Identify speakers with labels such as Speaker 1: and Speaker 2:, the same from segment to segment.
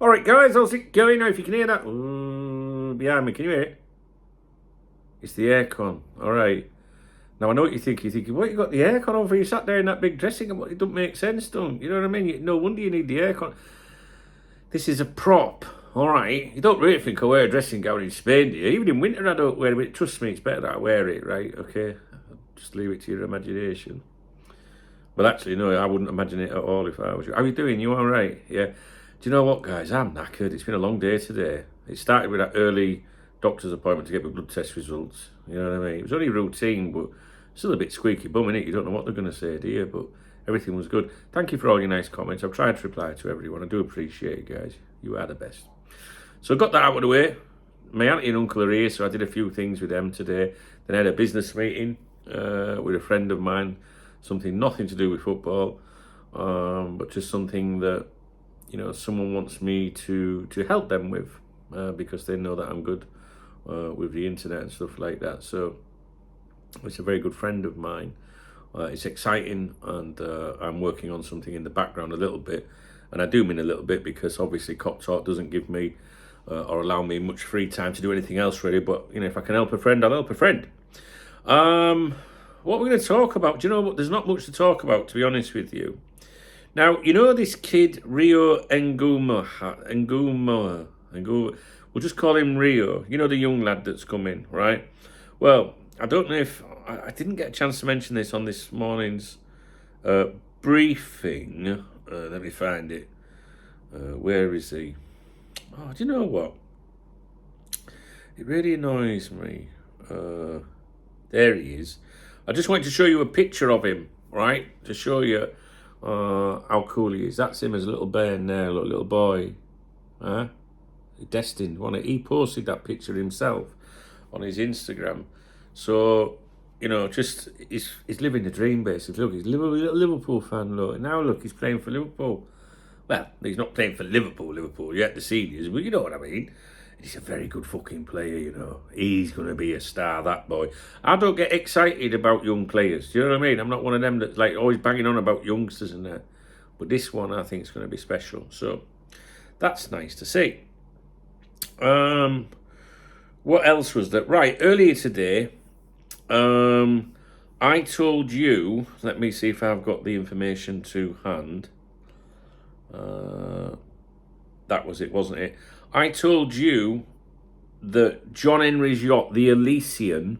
Speaker 1: All right, guys, how's it going? Now, if you can hear that behind me, can you hear it? It's the aircon. All right. Now, I know what you're thinking. You're thinking, what, you got the aircon on for? You sat there in that big dressing room. It doesn't make sense, don't you? Know what I mean? No wonder you need the aircon. This is a prop. All right. You don't really think I wear a dressing gown in Spain, do you? Even in winter, I don't wear it. Trust me, it's better that I wear it, right? Okay. Just leave it to your imagination. But actually, no, I wouldn't imagine it at all if I was you. How are you doing? You all right? Yeah. Do you know what, guys? I'm knackered. It's been a long day today. It started with that early doctor's appointment to get my blood test results. You know what I mean? It was only routine, but still a bit squeaky bum, innit? You don't know what they're going to say, do you? But everything was good. Thank you for all your nice comments. I've tried to reply to everyone. I do appreciate it, guys. You are the best. So I got that out of the way. My auntie and uncle are here, so I did a few things with them today. Then I had a business meeting with a friend of mine. Something nothing to do with football, but just something that, you know, someone wants me to help them with because they know that I'm good with the internet and stuff like that. So it's a very good friend of mine. It's exciting, and I'm working on something in the background a little bit. And I do mean a little bit because obviously Cop Talk doesn't give me or allow me much free time to do anything else really. But, you know, if I can help a friend, I'll help a friend. What we're going to talk about, do you know what? There's not much to talk about, to be honest with you. Now, you know this kid, Rio Ngumoga, we'll just call him Rio. You know, the young lad that's come in, right? Well, I don't know if, I didn't get a chance to mention this on this morning's briefing. Let me find it. Where is he? Oh, do you know what? It really annoys me. There he is. I just wanted to show you a picture of him, right? To show you how cool he is. That's him as a little bairn there, little boy. Destined, wasn't it? He posted that picture himself on his Instagram. So, you know, just he's living the dream, basically. Look, he's a Liverpool fan, look. Now, look, he's playing for Liverpool. Well, he's not playing for Liverpool yet, the seniors, but you know what I mean. He's a very good fucking player, you know. He's going to be a star, that boy. I don't get excited about young players. Do you know what I mean? I'm not one of them that's like always banging on about youngsters and that. But this one, I think, is going to be special. So that's nice to see. What else was that? Right, earlier today, I told you, let me see if I've got the information to hand. That was it, wasn't it? I told you that John Henry's yacht, the Elysian,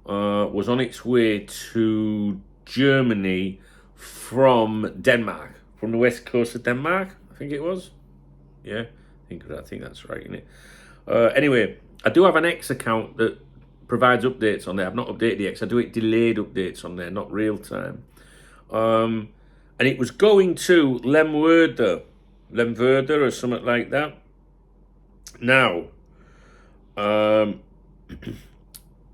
Speaker 1: was on its way to Germany from Denmark, from the west coast of Denmark, I think it was. Yeah, I think that's right, isn't it? Anyway, I do have an X account that provides updates on there. I've not updated the X. I do it delayed updates on there, not real time. And it was going to Lemwerder or something like that. Now,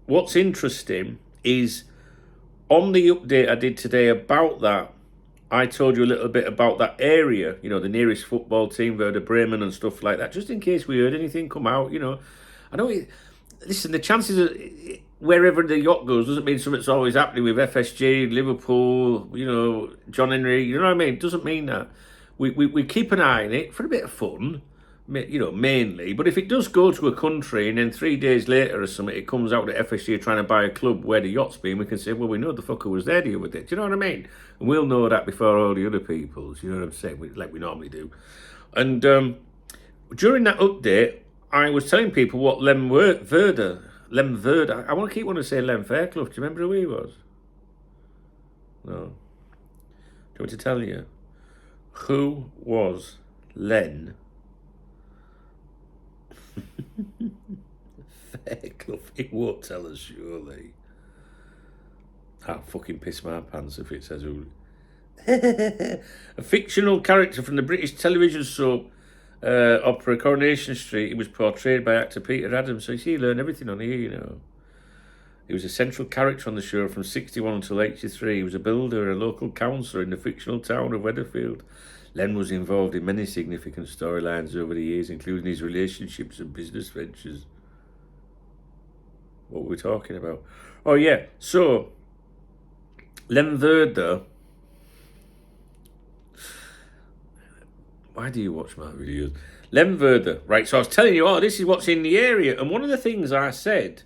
Speaker 1: what's interesting is on the update I did today about that, I told you a little bit about that area, you know, the nearest football team, Werder Bremen and stuff like that, just in case we heard anything come out, you know. I know, listen, the chances of wherever the yacht goes doesn't mean something's always happening with FSG, Liverpool, you know, John Henry, you know what I mean? It doesn't mean that. We keep an eye on it for a bit of fun, you know, mainly. But if it does go to a country and then 3 days later or something, it comes out that FSG are trying to buy a club where the yacht's been, we can say, well, we know the fucker was there the other day. Do you know what I mean? And we'll know that before all the other people's, you know what I'm saying, like we normally do. And during that update, I was telling people what Lemwerder, I want to keep wanting to say Lem Fairclough. Do you remember who he was? No. Do you want me to tell you? Who was Len Fairclough? He won't tell us, surely. I'll fucking piss my pants if it says who. A fictional character from the British television soap opera Coronation Street. He was portrayed by actor Peter Adams. So you see, you learn everything on here, you know. He was a central character on the show from 61 until 83. He was a builder and a local councillor in the fictional town of Weatherfield. Len was involved in many significant storylines over the years, including his relationships and business ventures. What were we talking about? Oh, yeah. So, Lemwerder Why do you watch my videos? Lemwerder, right? So I was telling you, this is what's in the area. And one of the things I said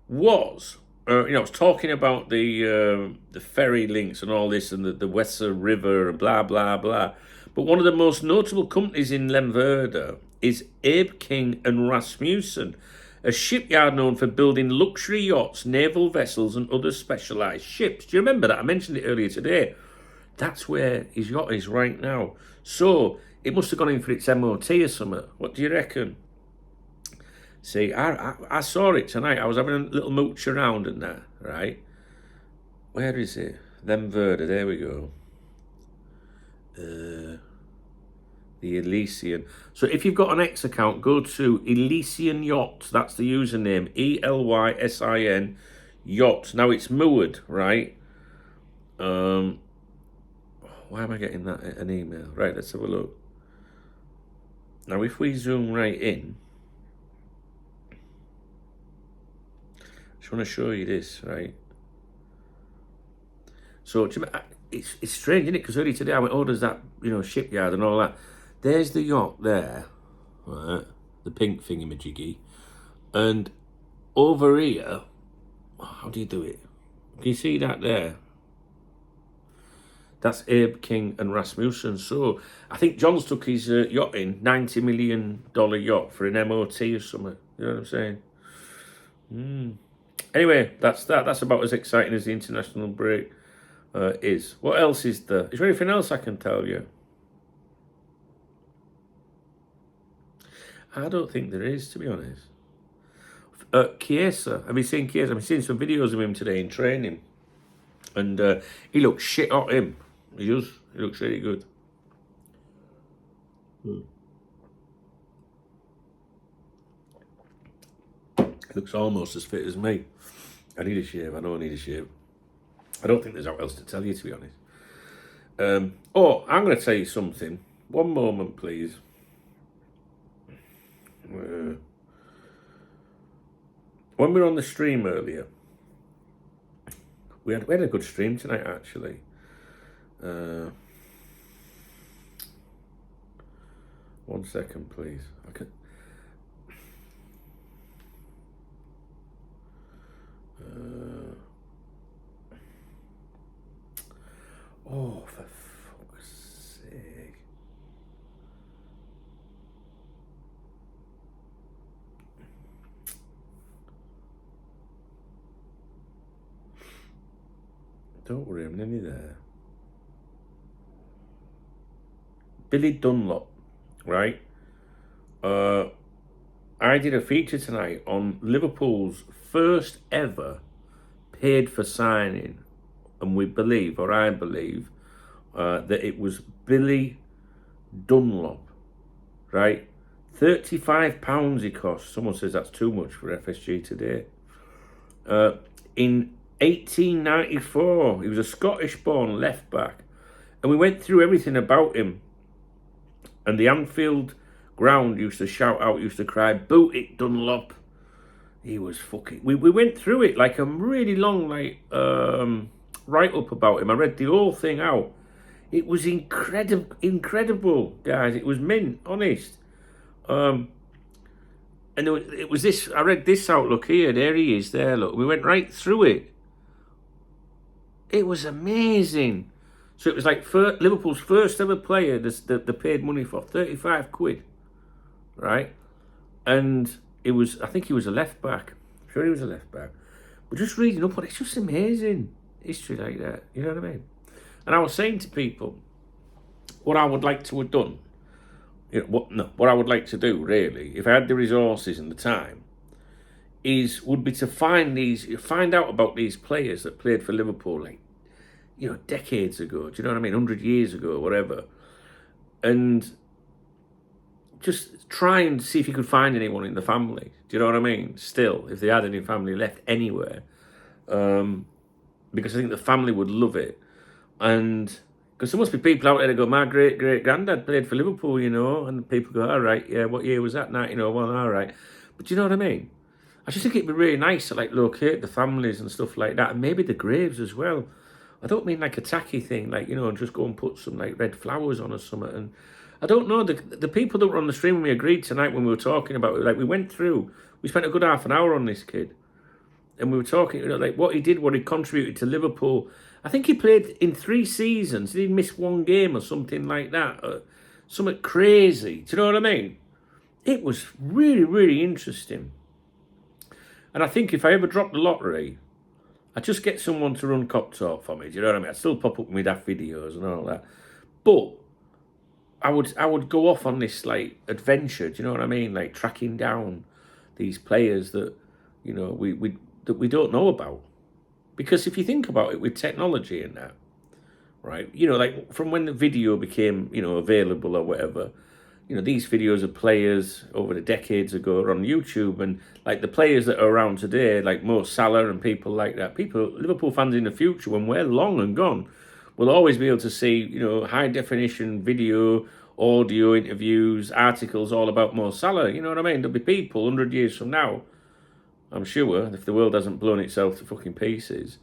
Speaker 1: was, I was talking about the ferry links and all this and the Weser River and blah, blah, blah. But one of the most notable companies in Lemwerder is Abe King and Rasmussen, a shipyard known for building luxury yachts, naval vessels and other specialised ships. Do you remember that? I mentioned it earlier today. That's where his yacht is right now. So it must have gone in for its M.O.T. or something. What do you reckon? See, I saw it tonight. I was having a little mooch around and that, right? Where is it? Lemwerder, there we go. The Elysian. So if you've got an X account, go to Elysian Yachts. That's the username. ELYSIN Yachts. Now it's moored, right? Why am I getting that an email? Right, let's have a look. Now if we zoom right in, I just want to show you this, right? So it's strange, isn't it? Because earlier today I went, there's that, shipyard and all that. There's the yacht there, right? The pink thingamajiggy. And over here, how do you do it? Can you see that there? That's Abe King and Rasmussen. So I think John's took his yacht in, $90 million yacht for an M.O.T. or something. You know what I'm saying? Anyway, that's that. That's about as exciting as the international break is. What else is there? Is there anything else I can tell you? I don't think there is, to be honest. Chiesa, have you seen Chiesa? I've been seeing some videos of him today in training. And he looks shit hot, him. He does. He looks really good. He looks almost as fit as me. I need a shave. I know I need a shave. I don't think there's anything else to tell you, to be honest. I'm going to tell you something. One moment, please. When we were on the stream earlier, we had a good stream tonight, actually. One second, please. For fuck's sake. Don't worry, I'm nearly there. Billy Dunlop, right? I did a feature tonight on Liverpool's first ever paid for signing, and we believe, or I believe, that it was Billy Dunlop, right? £35 he cost. Someone says that's too much for FSG today. In 1894, he was a Scottish-born left-back, and we went through everything about him. And the Anfield ground used to shout out, used to cry, "Boot it, Dunlop." He was fucking... We went through it like a really long, write-up about him. I read the whole thing out. It was incredible, guys. It was mint, honest. And it was this... I read this out, look here. There he is, there, look. We went right through it. It was amazing. So it was like Liverpool's first ever player they paid money for, 35 quid, right? And I think he was a left back. I'm sure he was a left back. But just reading up on it, it's just amazing. History like that, you know what I mean? And I was saying to people, what I would like to have done, what I would like to do really, if I had the resources and the time, would be to find out about these players that played for Liverpool, decades ago, do you know what I mean? 100 years ago, whatever. And just try and see if you could find anyone in the family. Do you know what I mean? Still, if they had any family left anywhere. Because I think the family would love it. And because there must be people out there that go, my great-great-granddad played for Liverpool, and people go, all right, yeah, what year was that? 1901, all right. But do you know what I mean? I just think it'd be really nice to locate the families and stuff like that, and maybe the graves as well. I don't mean like a tacky thing, just go and put some red flowers on or something. And I don't know. The people that were on the stream when we agreed tonight when we were talking about it, like we went through, we spent a good half an hour on this kid. And we were talking, like what he did, what he contributed to Liverpool. I think he played in 3 seasons. He didn't miss 1 game or something like that. Something crazy. Do you know what I mean? It was really, really interesting. And I think if I ever drop the lottery, I'd just get someone to run Cop Talk for me. Do you know what I mean? I'd still pop up with my daft videos and all that. But I would go off on this like adventure. Do you know what I mean? Like tracking down these players that, you know, we don't know about. Because if you think about it, with technology and that, right, you know, like from when the video became, you know, available or whatever, you know, these videos of players over the decades ago are on YouTube, and like the players that are around today, like Mo Salah and people like that, Liverpool fans in the future, when we're long and gone, will always be able to see, you know, high definition video, audio interviews, articles all about Mo Salah. You know what I mean? There'll be people 100 years from now, I'm sure, if the world hasn't blown itself to fucking pieces,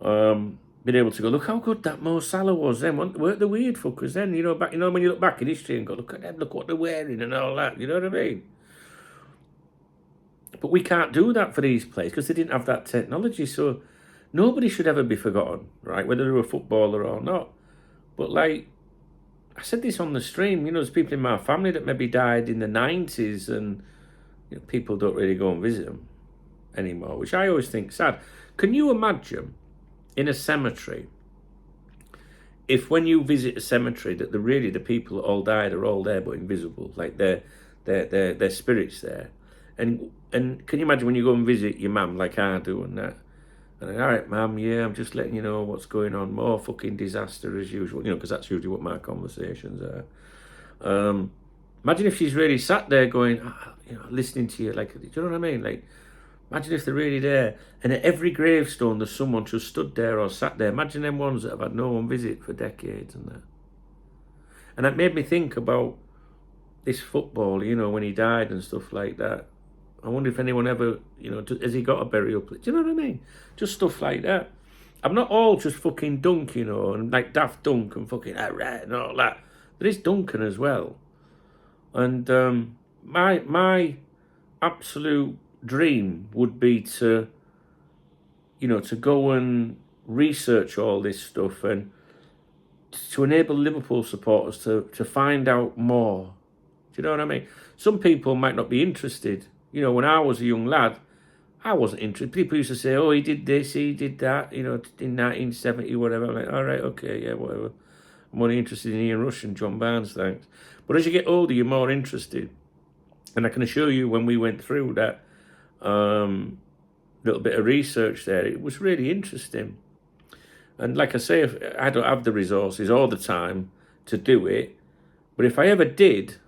Speaker 1: been able to go, look how good that Mo Salah was then. Weren't the weird fuckers then? You know, back, you know, when you look back in history and go, look at them, look what they're wearing and all that. You know what I mean? But we can't do that for these players because they didn't have that technology. So nobody should ever be forgotten, right? Whether they're a footballer or not. But like, I said this on the stream, you know, there's people in my family that maybe died in the 90s and, you know, people don't really go and visit them anymore, which I always think sad. Can you imagine in a cemetery if when you visit a cemetery that the people that all died are all there but invisible, like their spirits there, and can you imagine when you go and visit your mum like I do and that, and all right mum, yeah, I'm just letting you know what's going on, more fucking disaster as usual, you know, because that's usually what my conversations are. Imagine if she's really sat there going, you know, listening to you, like, do you know what I mean? Like, imagine if they're really there, and at every gravestone there's someone just stood there or sat there. Imagine them ones that have had no one visit for decades and that. And that made me think about this football, you know, when he died and stuff like that. I wonder if anyone ever, you know, has he got a burial place? Do you know what I mean? Just stuff like that. I'm not all just fucking Dunk, you know, and like Daft Dunk and fucking alright and all that. There is Duncan as well. And my absolute dream would be to, you know, to go and research all this stuff and to enable Liverpool supporters to find out more. Do you know what I mean? Some people might not be interested. You know, when I was a young lad, I wasn't interested. People used to say, oh, he did this, he did that, you know, in 1970, whatever. I'm like, all right, okay, yeah, whatever. I'm only interested in Ian Rush and John Barnes, thanks. But as you get older, you're more interested. And I can assure you, when we went through that little bit of research there, it was really interesting. And like I say, if I don't have the resources all the time to do it, but if I ever did,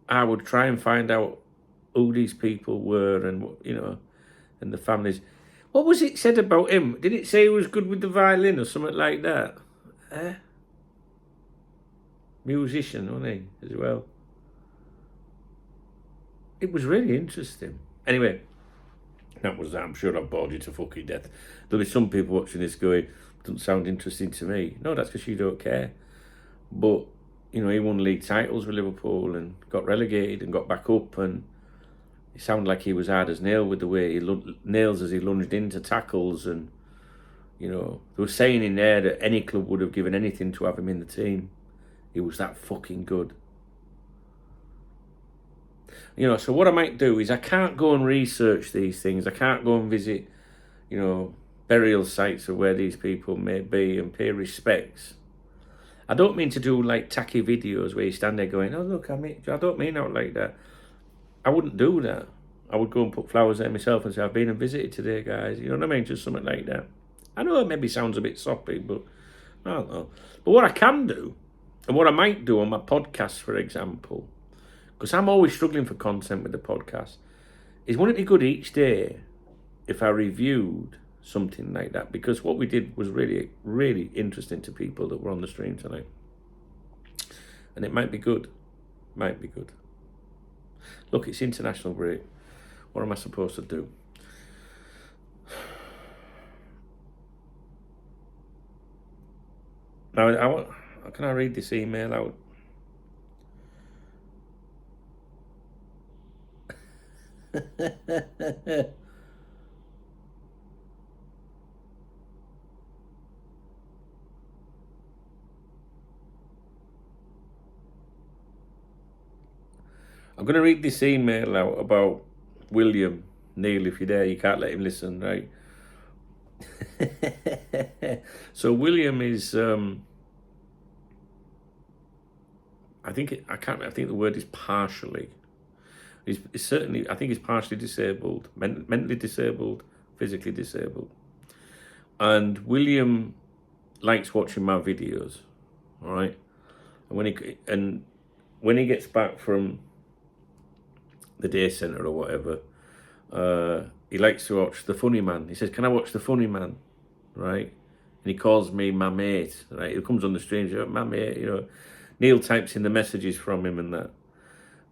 Speaker 1: I would try and find out who these people were and, you know, and the families. What was it said about him? Did it say he was good with the violin or something like that? Musician, wasn't he, as well? It was really interesting. Anyway, that was that. I'm sure I've bored you to fucking death. There'll be some people watching this going, doesn't sound interesting to me. No, that's because you don't care. But, you know, he won league titles with Liverpool and got relegated and got back up, and it sounded like he was hard as nail with the way he nails as he lunged into tackles, and, you know, they were saying in there that any club would have given anything to have him in the team. He was that fucking good. You know, so what I might do is I can't go and research these things. I can't go and visit, you know, burial sites of where these people may be and pay respects. I don't mean to do like tacky videos where you stand there going, oh look, I don't mean out like that. I wouldn't do that. I would go and put flowers there myself and say, I've been and visited today, guys. You know what I mean? Just something like that. I know it maybe sounds a bit soppy, but I don't know. But what I can do, and what I might do on my podcast, for example, because I'm always struggling for content with the podcast, is wouldn't it be good each day if I reviewed something like that? Because what we did was really, really interesting to people that were on the stream tonight. And it might be good. Might be good. Look, it's international break. What am I supposed to do? Now, can I read this email out? I'm going to read this email out about William. Neil, if you're there, you can't let him listen, right? So William is, I think the word is partially. He's certainly, I think he's partially disabled, mentally disabled, physically disabled. And William likes watching my videos, all right? And when he gets back from the day centre or whatever, he likes to watch The Funny Man. He says, "Can I watch The Funny Man?" Right? And he calls me my mate, right? He comes on the stream, my mate, you know. Neil types in the messages from him and that.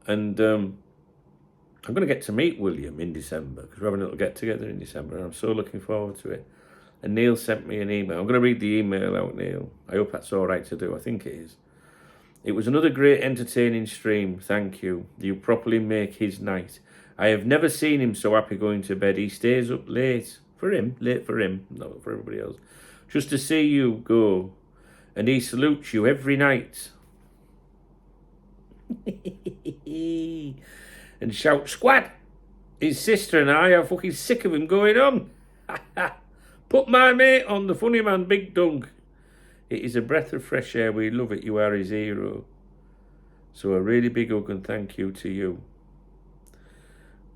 Speaker 1: And I'm going to get to meet William in December, because we're having a little get-together in December, and I'm so looking forward to it. And Neil sent me an email. I'm going to read the email out, Neil. I hope that's all right to do. I think it is. "It was another great entertaining stream. Thank you. You properly make his night. I have never seen him so happy going to bed. He stays up late for him, not for everybody else, just to see you go. And he salutes you every night. And shouts, 'Squad! His sister and I are fucking sick of him going on. Put my mate on, The Funny Man, Big Dunk. It is a breath of fresh air. We love it. You are his hero. So a really big hug and thank you to you.'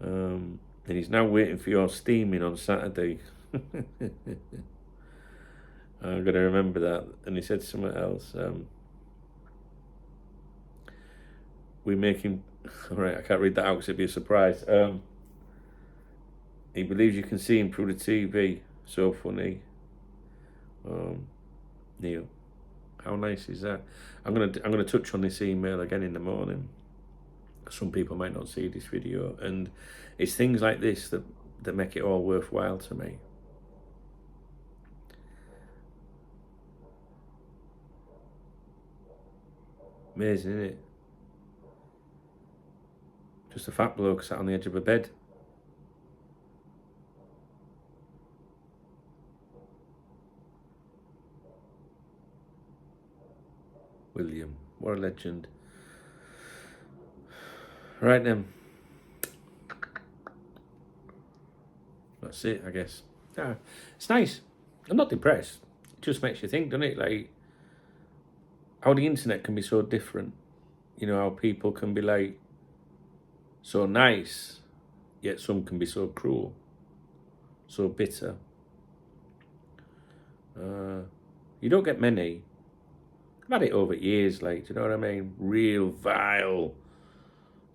Speaker 1: And he's now waiting for your steaming on Saturday." I'm going to remember that. And he said something else. We make him... All right, I can't read that out because it'd be a surprise. He believes you can see him through the TV. So funny. Neil, how nice is that? I'm gonna touch on this email again in the morning. Some people might not see this video, and it's things like this that make it all worthwhile to me. Amazing, isn't it? Just a fat bloke sat on the edge of a bed. William, what a legend. Right then. That's it, I guess. Yeah, it's nice. I'm not depressed. It just makes you think, doesn't it? Like, how the internet can be so different. You know, how people can be like so nice, yet some can be so cruel, so bitter. You don't get many. I've had it over years, like, do you know what I mean? Real vile,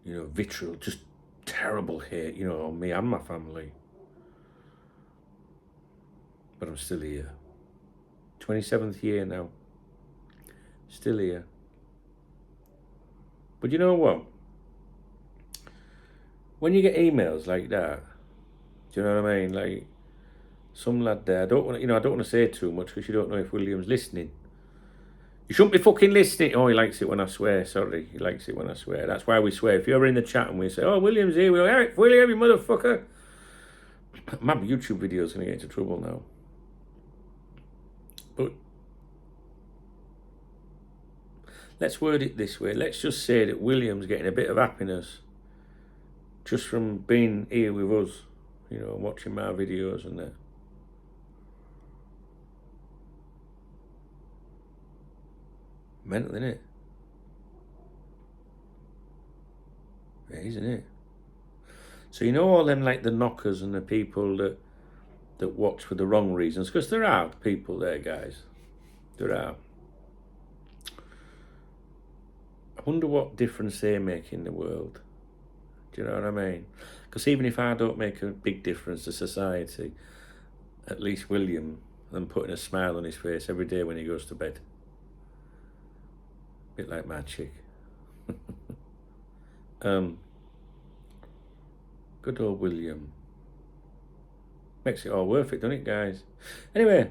Speaker 1: you know, vitriol, just terrible hate, you know, on me and my family. But I'm still here. 27th year now. Still here. But you know what? When you get emails like that, do you know what I mean? Like, some lad there, I don't want to say too much because you don't know if William's listening. You shouldn't be fucking listening. Oh, he likes it when I swear. Sorry, he likes it when I swear. That's why we swear. If you're ever in the chat and we say, "Oh, William's here," we go, "Hey, William, you motherfucker." My YouTube video's going to get into trouble now. But let's word it this way. Let's just say that William's getting a bit of happiness just from being here with us, you know, watching my videos and that. Mental, isn't it? Yeah, isn't it? So you know all them, like the knockers and the people that watch for the wrong reasons, because there are people there, guys. There are. I wonder what difference they make in the world. Do you know what I mean? Because even if I don't make a big difference to society, at least William, I'm putting a smile on his face every day when he goes to bed. Bit like my chick. Good old William. Makes it all worth it, doesn't it, guys? Anyway,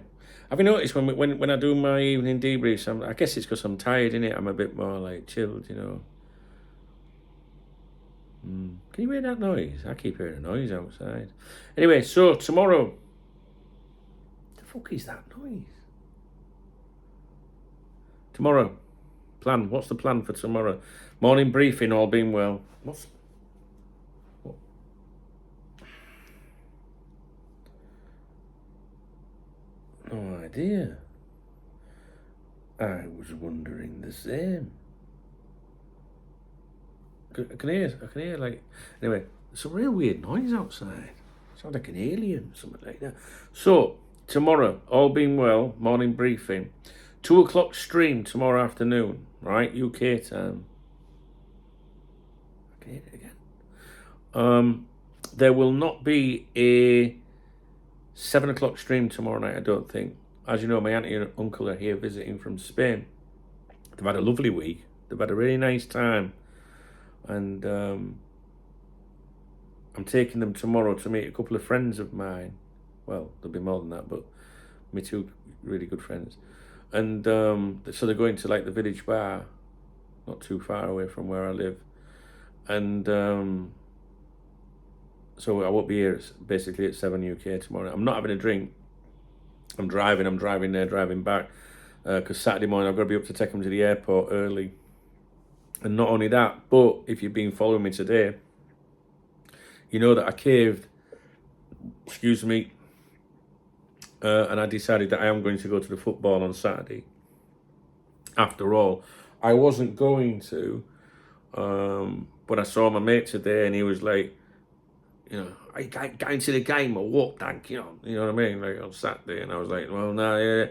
Speaker 1: have you noticed when I do my evening debriefs, I guess it's because I'm tired, innit? I'm a bit more like chilled, you know. Can you hear that noise? I keep hearing a noise outside. Anyway, so tomorrow. The fuck is that noise? Tomorrow. Plan. What's the plan for tomorrow? Morning briefing, all being well. What? No idea. I was wondering the same. I can hear like, anyway, some real weird noise outside. Sounds like an alien, something like that. So, tomorrow, all being well, morning briefing. 2 o'clock stream tomorrow afternoon, right? UK time. I can hear it again. There will not be a 7 o'clock stream tomorrow night, I don't think. As you know, my auntie and uncle are here visiting from Spain. They've had a lovely week. They've had a really nice time. And I'm taking them tomorrow to meet a couple of friends of mine. Well, there'll be more than that, but me two really good friends. And so they're going to like the village bar, not too far away from where I live. And so I won't be here basically at 7 UK tomorrow. I'm not having a drink. I'm driving there, driving back. Because Saturday morning I've got to be up to take them to the airport early. And not only that, but if you've been following me today, you know that I caved, and I decided that I am going to go to the football on Saturday. After all, I wasn't going to, but I saw my mate today and he was like, you know, are you going to the game or what, Dank? You know what I mean? Like on Saturday. And I was like, well, no, yeah.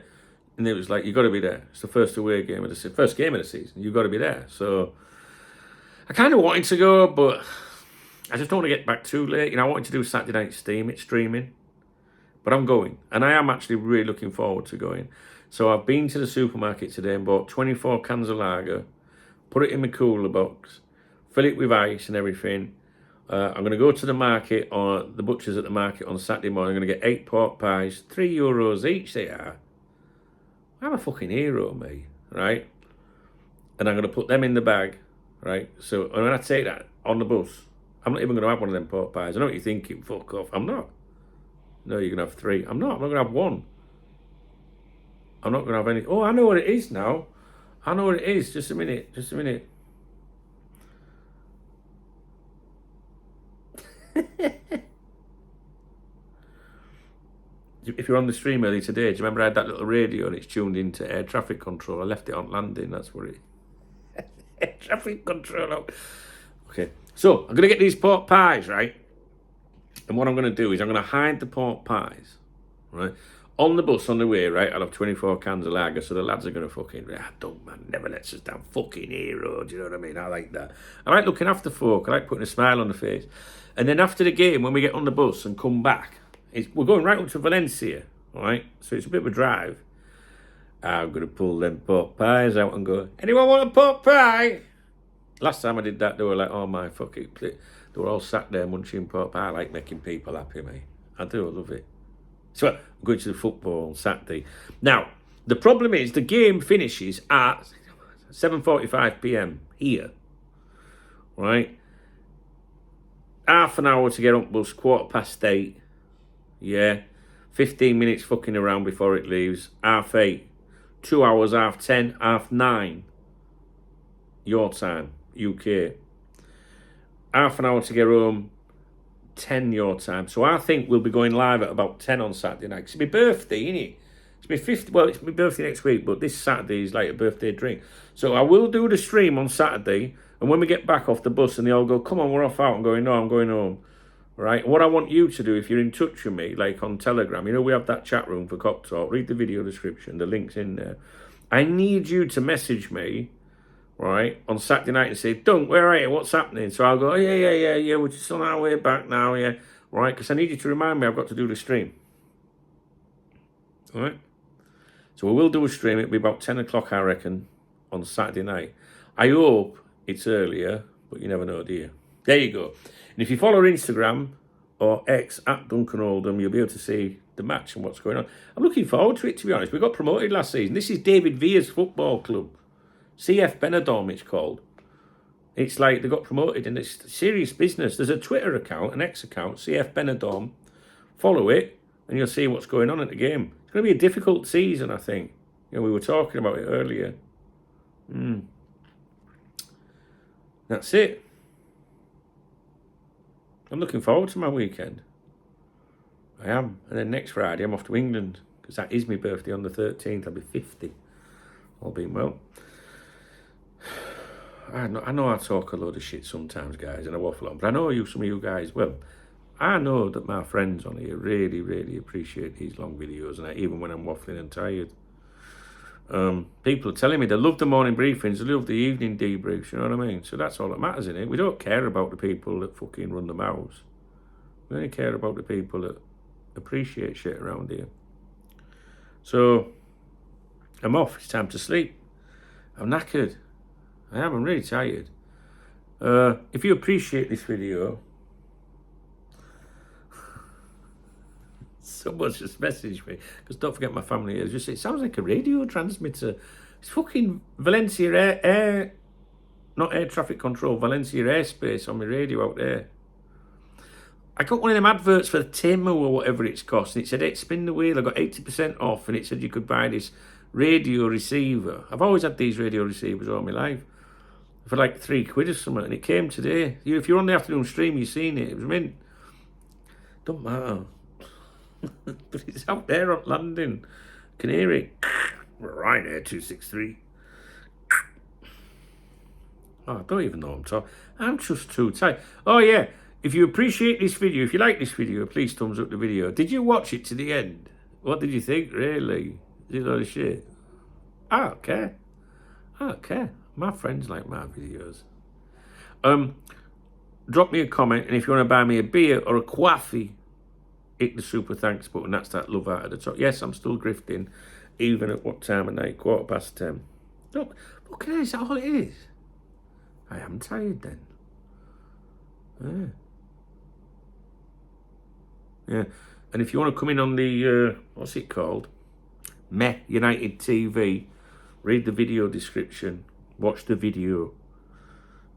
Speaker 1: And it was like, you got to be there. It's the first away game of the first game of the season. You got to be there. So I kind of wanted to go, but I just don't want to get back too late. You know, I wanted to do Saturday night streaming, but I'm going, and I am actually really looking forward to going. So I've been to the supermarket today and bought 24 cans of lager, put it in my cooler box, fill it with ice and everything. I'm going to go to the market, or the butchers at the market on Saturday morning. I'm going to get 8 pork pies, €3 each. They are. I'm a fucking hero, me, right? And I'm going to put them in the bag, right? So when I take that on the bus, I'm not even going to have one of them pork pies. I know what you're thinking, fuck off. I'm not. No, you're going to have 3. I'm not going to have 1. I'm not going to have any. Oh, I know what it is now. I know what it is. Just a minute. If you're on the stream early today, do you remember I had that little radio and it's tuned into air traffic control? I left it on landing, that's what it air traffic control. Okay, so I'm going to get these pork pies, right? And what I'm going to do is I'm going to hide the pork pies, right? On the bus on the way, right, I'll have 24 cans of lager, so the lads are going to fucking, don't man, never lets us down, fucking hero, do you know what I mean? I like that. I like looking after folk, I like putting a smile on the face. And then after the game, when we get on the bus and come back, we're going right up to Valencia, all right? So it's a bit of a drive. I'm going to pull them pork pies out and go, anyone want a pork pie? Last time I did that, they were like, oh my fucking, they were all sat there munching pork pie. I like making people happy, mate. I do, I love it. So I'm going to the football on Saturday. Now, the problem is the game finishes at 7:45 p.m. here, right? Half an hour to get on bus, 8:15. Yeah, 15 minutes fucking around before it leaves. 8:30, 2 hours, 10:30, 9:30. Your time, UK. Half an hour to get home, 10 your time. So I think we'll be going live at about 10 on Saturday night. It's my birthday, innit? It's my 50th. Well, it's my birthday next week, but this Saturday is like a birthday drink. So I will do the stream on Saturday, and when we get back off the bus and they all go, come on, we're off out, I'm going, no, I'm going home. Right, what I want you to do, if you're in touch with me, like on Telegram, you know we have that chat room for Cop Talk, read the video description, the link's in there. I need you to message me, right, on Saturday night and say, Dunk, where are you, what's happening? So I'll go, oh, yeah, we're just on our way back now, yeah, right, because I need you to remind me I've got to do the stream. All right, so we will do a stream, it'll be about 10 o'clock, I reckon, on Saturday night. I hope it's earlier, but you never know, do you? There you go. And if you follow Instagram or X at Duncan Oldham, you'll be able to see the match and what's going on. I'm looking forward to it, to be honest. We got promoted last season. This is David Villa's football club. CF Benidorm, it's called. It's like they got promoted and it's serious business. There's a Twitter account, an X account, CF Benidorm. Follow it and you'll see what's going on at the game. It's going to be a difficult season, I think. You know, we were talking about it earlier. That's it. I'm looking forward to my weekend. I am. And then next Friday I'm off to England because that is my birthday on the 13th. I'll be 50. All being well. I know I talk a load of shit sometimes, guys, and I waffle on, but I know some of you guys, well, I know that my friends on here really, really appreciate these long videos, and even when I'm waffling and tired. People are telling me they love the morning briefings, they love the evening debriefs, you know what I mean? So that's all that matters, innit? We don't care about the people that fucking run the mouths. We only care about the people that appreciate shit around here. So, I'm off. It's time to sleep. I'm knackered. I'm really tired. If you appreciate this video, someone's just messaged me, because don't forget my family is just, it sounds like a radio transmitter. It's fucking Valencia air, not air traffic control, Valencia airspace on my radio out there. I got one of them adverts for the Tim or whatever it's cost, and it said, hey, spin the wheel, I got 80% off, and it said you could buy this radio receiver. I've always had these radio receivers all my life for like £3 or something, and it came today. If you're on the afternoon stream, you've seen it. It was mint. Don't matter. But it's out there on landing. Can hear it. Ryanair 263. Oh, I don't even know what I'm talking. I'm just too tired. Oh yeah, if you appreciate this video, if you like this video, please thumbs up the video. Did you watch it to the end? What did you think, really? Is it a lot of shit? I don't care. I don't care. My friends like my videos. Drop me a comment, and if you want to buy me a beer or a coffee, hit the super thanks button. That's that love out of the top. Yes, I'm still grifting, even at what time of night? 10:15. Look, at this. Is that all it is? I am tired then. Yeah. And if you want to come in on the, what's it called? Meh United TV, read the video description, watch the video.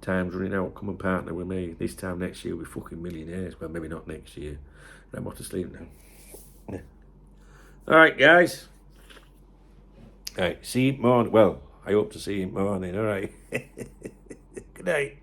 Speaker 1: Time's running out, come and partner with me. This time next year we're fucking millionaires. Well, maybe not next year. I'm off to sleep now. Yeah. Alright, guys. Alright, see you morning. Well, I hope to see you morning. Alright. Good night.